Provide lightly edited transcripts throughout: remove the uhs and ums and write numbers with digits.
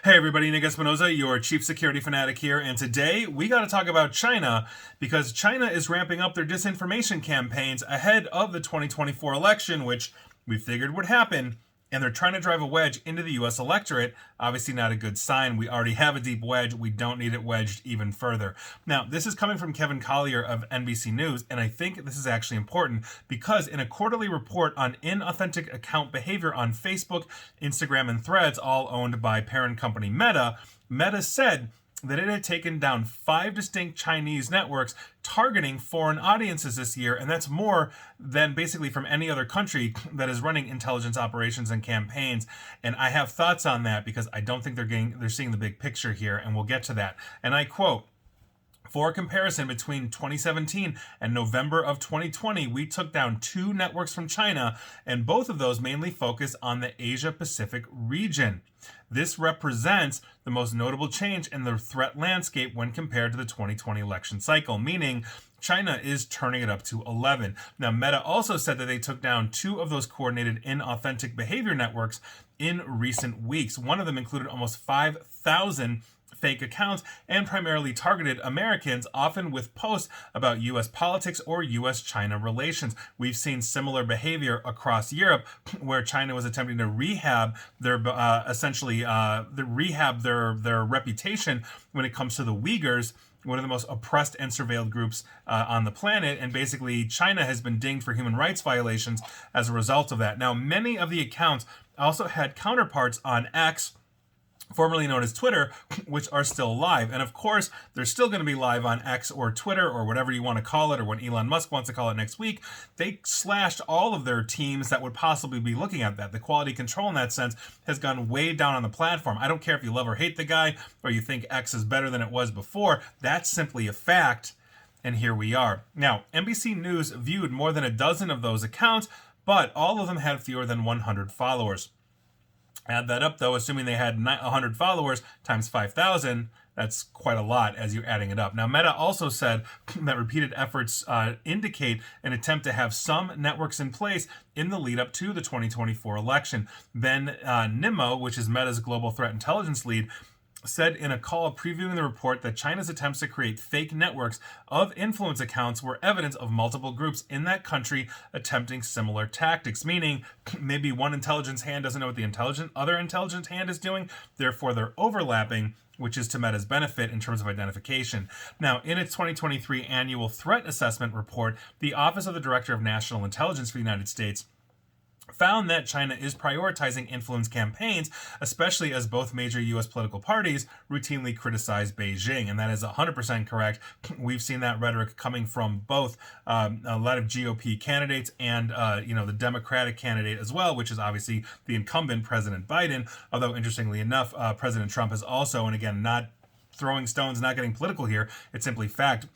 Hey everybody, Nick Espinoza, your chief security fanatic here, and today we got to talk about China because China is ramping up their disinformation campaigns ahead of the 2024 election, which we figured would happen, and they're trying to drive a wedge into the US electorate. Obviously, not a good sign. We already have a deep wedge. We don't need it wedged even further. Now, this is coming from Kevin Collier of NBC News, and I think this is actually important because in a quarterly report on inauthentic account behavior on Facebook, Instagram, and Threads, all owned by parent company Meta said that it had taken down 5 distinct Chinese networks targeting foreign audiences this year, and that's more than basically from any other country that is running intelligence operations and campaigns. And I have thoughts on that because I don't think they're seeing the big picture here, and we'll get to that. And I quote, "For comparison, between 2017 and November of 2020, we took down 2 networks from China, and both of those mainly focus on the Asia-Pacific region. This represents the most notable change in the threat landscape when compared to the 2020 election cycle," meaning China is turning it up to 11. Now, Meta also said that they took down 2 of those coordinated inauthentic behavior networks in recent weeks. One of them included almost 5,000 fake accounts and primarily targeted Americans, often with posts about U.S. politics or U.S.-China relations. We've seen similar behavior across Europe, where China was attempting to rehab their their reputation when it comes to the Uyghurs, one of the most oppressed and surveilled groups on the planet, and basically China has been dinged for human rights violations as a result of that. Now, many of the accounts also had counterparts on X, formerly known as Twitter, which are still live. And of course, they're still going to be live on X or Twitter or whatever you want to call it, or what Elon Musk wants to call it next week. They slashed all of their teams that would possibly be looking at that. The quality control in that sense has gone way down on the platform. I don't care if you love or hate the guy or you think X is better than it was before. That's simply a fact. And here we are. Now, NBC News viewed more than a dozen of those accounts, but all of them had fewer than 100 followers. Add that up, though, assuming they had 100 followers times 5,000, that's quite a lot as you're adding it up. Now, Meta also said that repeated efforts indicate an attempt to have some networks in place in the lead up to the 2024 election. Ben Nimmo, which is Meta's global threat intelligence lead, said in a call previewing the report that China's attempts to create fake networks of influence accounts were evidence of multiple groups in that country attempting similar tactics, meaning maybe one intelligence hand doesn't know what the other intelligence hand is doing, therefore they're overlapping, which is to Meta's benefit in terms of identification. Now, in its 2023 annual threat assessment report, the Office of the Director of National Intelligence for the United States found that China is prioritizing influence campaigns, especially as both major U.S. political parties routinely criticize Beijing. And that is 100% correct. We've seen that rhetoric coming from both a lot of GOP candidates and, the Democratic candidate as well, which is obviously the incumbent President Biden. Although, interestingly enough, President Trump has also, and again, not throwing stones, not getting political here, it's simply fact.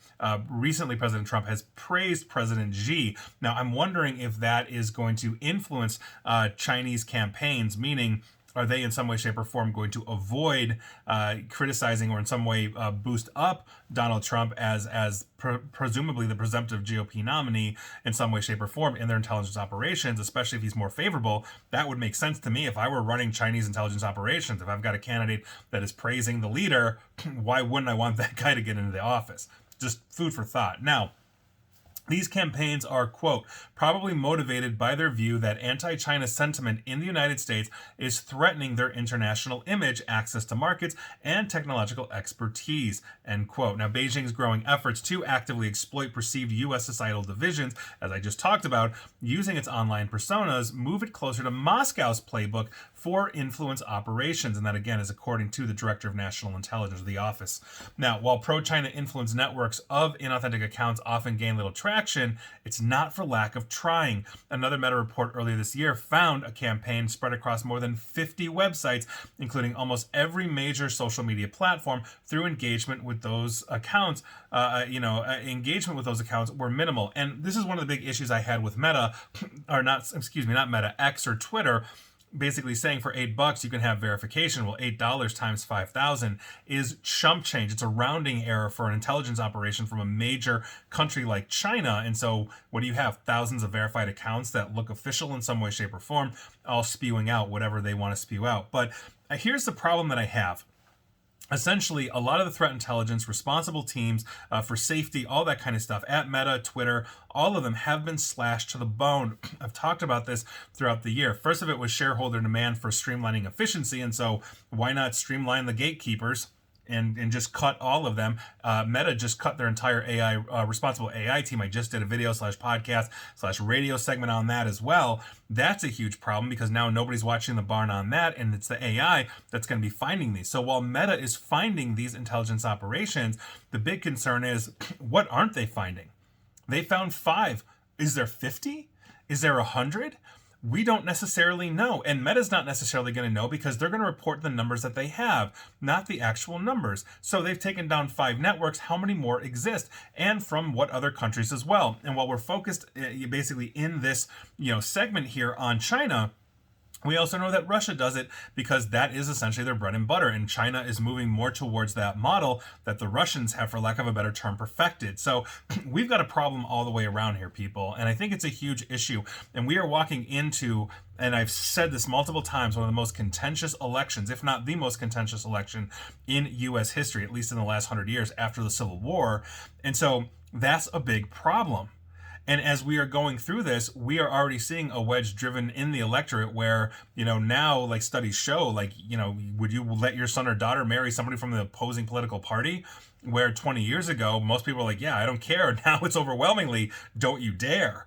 Recently, President Trump has praised President Xi. Now, I'm wondering if that is going to influence Chinese campaigns, meaning are they in some way, shape, or form going to avoid criticizing or in some way boost up Donald Trump as presumably the presumptive GOP nominee in some way, shape, or form in their intelligence operations, especially if he's more favorable? That would make sense to me if I were running Chinese intelligence operations. If I've got a candidate that is praising the leader, why wouldn't I want that guy to get into the office? Just food for thought. Now, these campaigns are, quote, probably motivated by their view that anti-China sentiment in the United States is threatening their international image, access to markets, and technological expertise, end quote. Now, Beijing's growing efforts to actively exploit perceived U.S. societal divisions, as I just talked about, using its online personas, move it closer to Moscow's playbook for influence operations, and that, again, is according to the Director of National Intelligence of the office. Now, while pro-China influence networks of inauthentic accounts often gain little traction, it's not for lack of trying. Another Meta report earlier this year found a campaign spread across more than 50 websites, including almost every major social media platform, through engagement with those accounts. Engagement with those accounts were minimal. And this is one of the big issues I had with Meta, not Meta, X or Twitter, basically saying for $8 you can have verification. Well, $8 times 5,000 is chump change. It's a rounding error for an intelligence operation from a major country like China. And so what do you have? Thousands of verified accounts that look official in some way, shape, or form, all spewing out whatever they want to spew out. But here's the problem that I have. Essentially, a lot of the threat intelligence, responsible teams for safety, all that kind of stuff at Meta, Twitter, all of them have been slashed to the bone. I've talked about this throughout the year. First of it was shareholder demand for streamlining efficiency, and so why not streamline the gatekeepers? And just cut all of them. Meta just cut their entire AI responsible AI team. I just did a video / podcast / radio segment on that as well. That's a huge problem because now nobody's watching the barn on that, and it's the AI that's going to be finding these. So while Meta is finding these intelligence operations, the big concern is, what aren't they finding? They found 5. Is there 50? Is there 100? We don't necessarily know, and Meta's not necessarily going to know because they're going to report the numbers that they have, not the actual numbers. So they've taken down 5 networks. How many more exist, and from what other countries as well? And while we're focused basically in this segment here on China, we also know that Russia does it because that is essentially their bread and butter, and China is moving more towards that model that the Russians have, for lack of a better term, perfected. So we've got a problem all the way around here, people, and I think it's a huge issue. And we are walking into, and I've said this multiple times, one of the most contentious elections, if not the most contentious election in U.S. history, at least in the last 100 years after the Civil War. And so that's a big problem. And as we are going through this, we are already seeing a wedge driven in the electorate where, now like studies show, would you let your son or daughter marry somebody from the opposing political party? Where 20 years ago, most people were like, yeah, I don't care. Now it's overwhelmingly, don't you dare.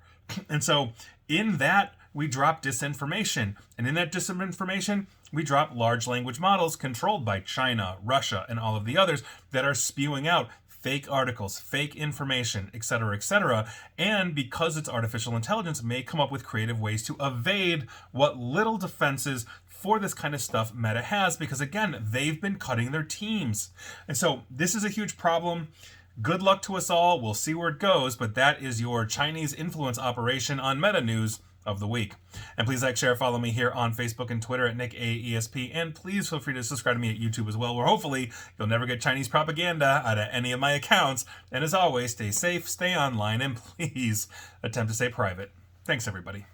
And so in that, we drop disinformation. And in that disinformation, we drop large language models controlled by China, Russia, and all of the others that are spewing out fake articles, fake information, etc., and because it's artificial intelligence, may come up with creative ways to evade what little defenses for this kind of stuff Meta has, because again, they've been cutting their teams. And so this is a huge problem. Good luck to us all. We'll see where it goes, but that is your Chinese influence operation on Meta News of the week. And please like, share, follow me here on Facebook and Twitter at NickAESP, and please feel free to subscribe to me at YouTube as well, where hopefully you'll never get Chinese propaganda out of any of my accounts. And as always, stay safe, stay online, and please attempt to stay private. Thanks, everybody.